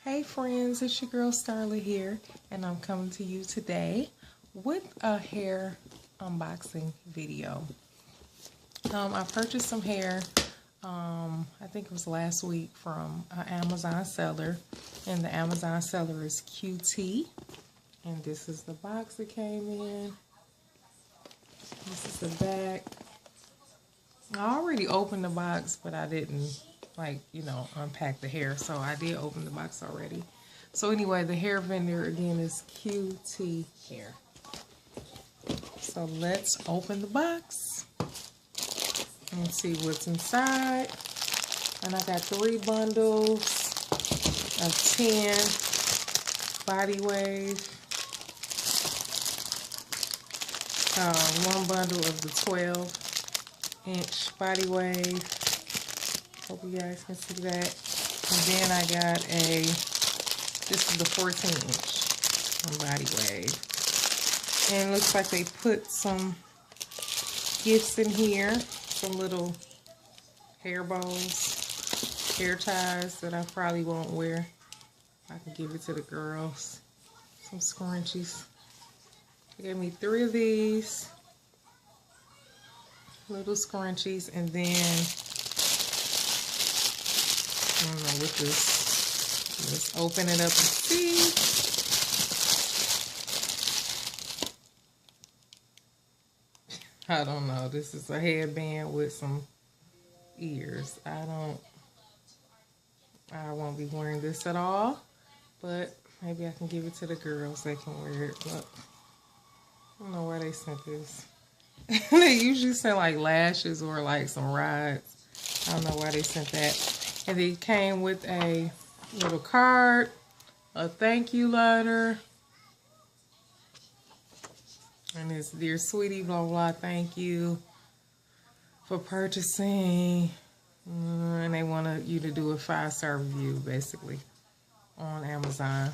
Hey friends, it's your girl Starla here, and I'm coming to you today with a hair unboxing video. I purchased some hair, I think it was last week from an Amazon seller, and the Amazon seller is QT, and this is the box it came in. This is the back. I already opened the box, but I didn't unpack the hair, so I did open the box already. So anyway, the hair vendor again is QT Hair. So let's open the box and see what's inside. And I got 3 bundles of 10 Body Wave, 1 bundle of the 12-inch Body Wave. Hope you guys can see that. And then I got this is the 14-inch Body Wave. And it looks like they put some gifts in here. Some little hair bows, hair ties that I probably won't wear. I can give it to the girls. Some scrunchies. They gave me 3 of these little scrunchies, and then I don't know what this. Let's open it up and see. I don't know. This is a headband with some ears. I won't be wearing this at all, but maybe I can give it to the girls. They can wear it. Look, I don't know why they sent this. They usually send like lashes or like some rides. I don't know why they sent that. And it came with a little card, a thank you letter, and it's dear sweetie, blah blah, thank you for purchasing, and they want you to do a 5-star review basically on Amazon.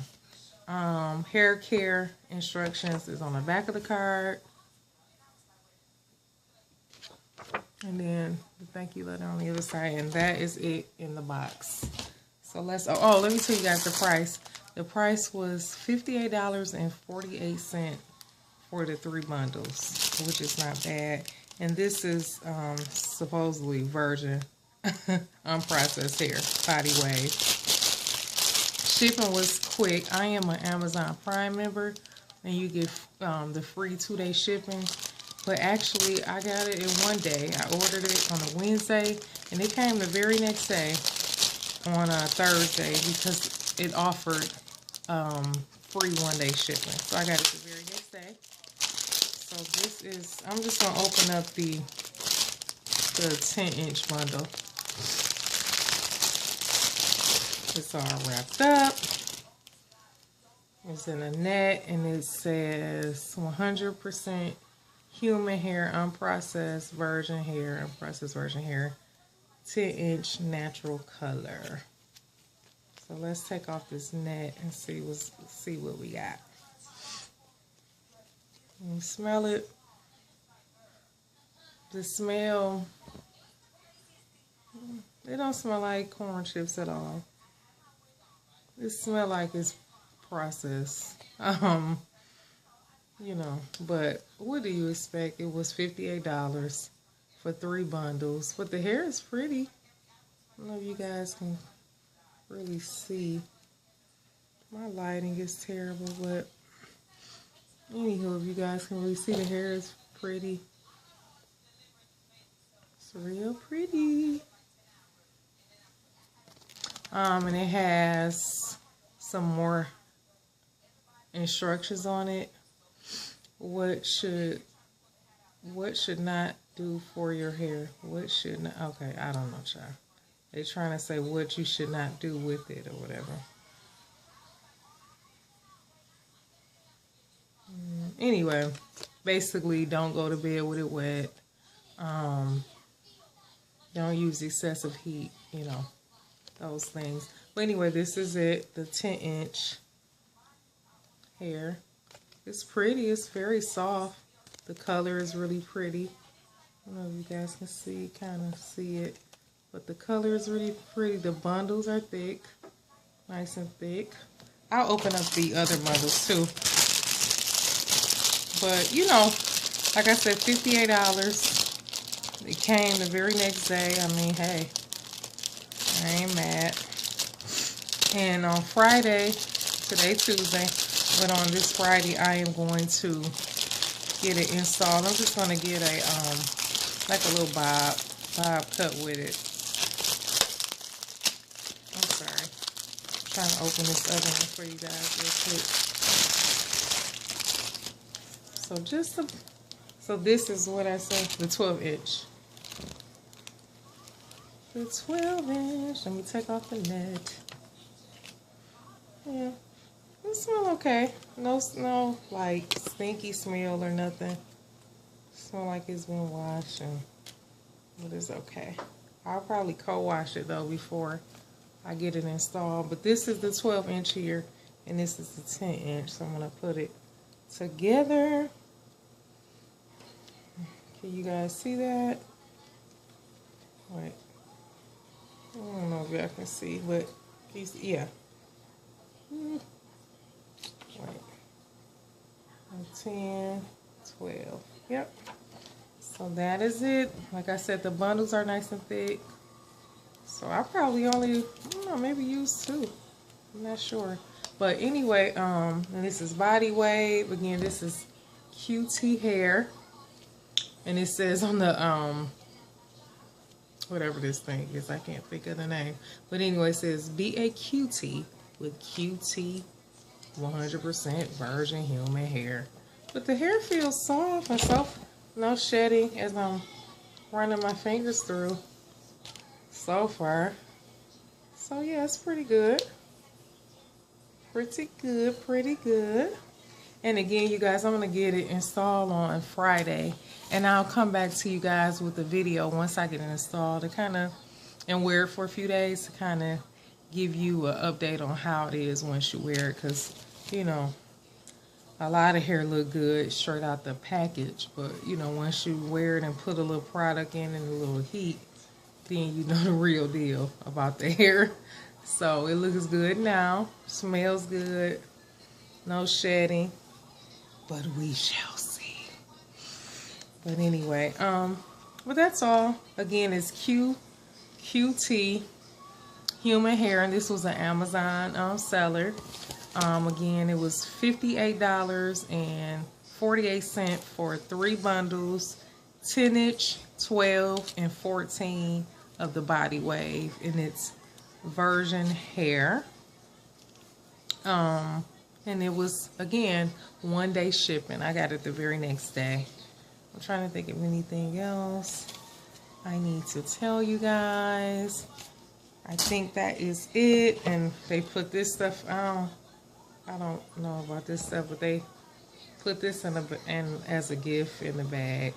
Hair care instructions is on the back of the card, and then the thank you letter on the other side, and that is it in the box. So let me tell you guys the price. The price was $58.48 for the 3 bundles, which is not bad. And this is supposedly virgin unprocessed hair, Body Wave. Shipping was quick. I am an Amazon Prime member, and you get the free 2-day shipping. But actually, I got it in 1 day. I ordered it on a Wednesday, and it came the very next day on a Thursday because it offered free 1-day shipping. So I got it the very next day. So this is, I'm just going to open up the 10-inch bundle. It's all wrapped up. It's in a net, and it says 100% human hair, unprocessed virgin hair, 10-inch natural color. So let's take off this net and see what we got. You smell it. The smell, it don't smell like corn chips at all. It smells like it's processed. But what do you expect? It was $58 for 3 bundles. But the hair is pretty. I don't know if you guys can really see. My lighting is terrible, but anywho, if you guys can really see, the hair is pretty. It's real pretty. And it has some more instructions on it. What should not do for your hair? What should not? Okay, I don't know, child. They're trying to say what you should not do with it or whatever. Anyway, basically, don't go to bed with it wet. Don't use excessive heat, those things. But anyway, this is it, the 10-inch hair. It's pretty. It's very soft. The color is really pretty. I don't know if you guys can kind of see it. But the color is really pretty. The bundles are thick. Nice and thick. I'll open up the other bundles too. But, you know, like I said, $58. It came the very next day. I mean, hey, I ain't mad. And on Friday, today Tuesday, but on this Friday, I am going to get it installed. I'm just going to get a, like a little bob cut with it. I'm sorry. I'm trying to open this other one for you guys real quick. So this is what I say, the 12-inch. The 12-inch. Let me take off the net. Yeah, it smells okay. No, like stinky smell or nothing. It smells like it's been washed, but it's okay. I'll probably co-wash it though before I get it installed. But this is the 12-inch here, and this is the 10-inch. So I'm gonna put it together. Can you guys see that? Wait, I don't know if y'all can see, but yeah. Wait. 10, 12. Yep. So that is it. Like I said, the bundles are nice and thick. So I probably only, I don't know, maybe use 2. I'm not sure. But anyway, and this is Body Wave. Again, this is QT hair. And it says on the, whatever this thing is, I can't think of the name. But anyway, it says be a cutie with QT 100% virgin human hair. But the hair feels soft and soft. No shedding as I'm running my fingers through so far. So yeah, it's pretty good. Pretty good, pretty good. And again, you guys, I'm going to get it installed on Friday. And I'll come back to you guys with a video once I get it installed to kind of, and wear it for a few days to kind of give you an update on how it is once you wear it. Because, you know, a lot of hair look good straight out the package. But, you know, once you wear it and put a little product in and a little heat, then you know the real deal about the hair. So it looks good now. Smells good. No shedding. But we shall see. But anyway, but that's all. Again, it's QT human hair, and this was an Amazon seller. Again, it was $58.48 for 3 bundles, 10-inch, 12, and 14 of the Body Wave, and it's virgin hair. And it was, again, 1-day shipping. I got it the very next day. I'm trying to think of anything else I need to tell you guys. I think that is it. And they put this stuff, I don't know about this stuff, but they put this in as a gift in the bag.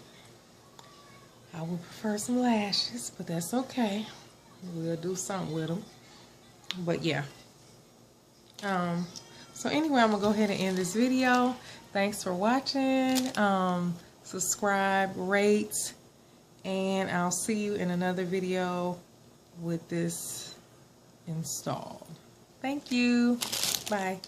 I would prefer some lashes, but that's okay. We'll do something with them. But yeah. So anyway, I'm going to go ahead and end this video. Thanks for watching. Subscribe, rate, and I'll see you in another video with this installed. Thank you. Bye.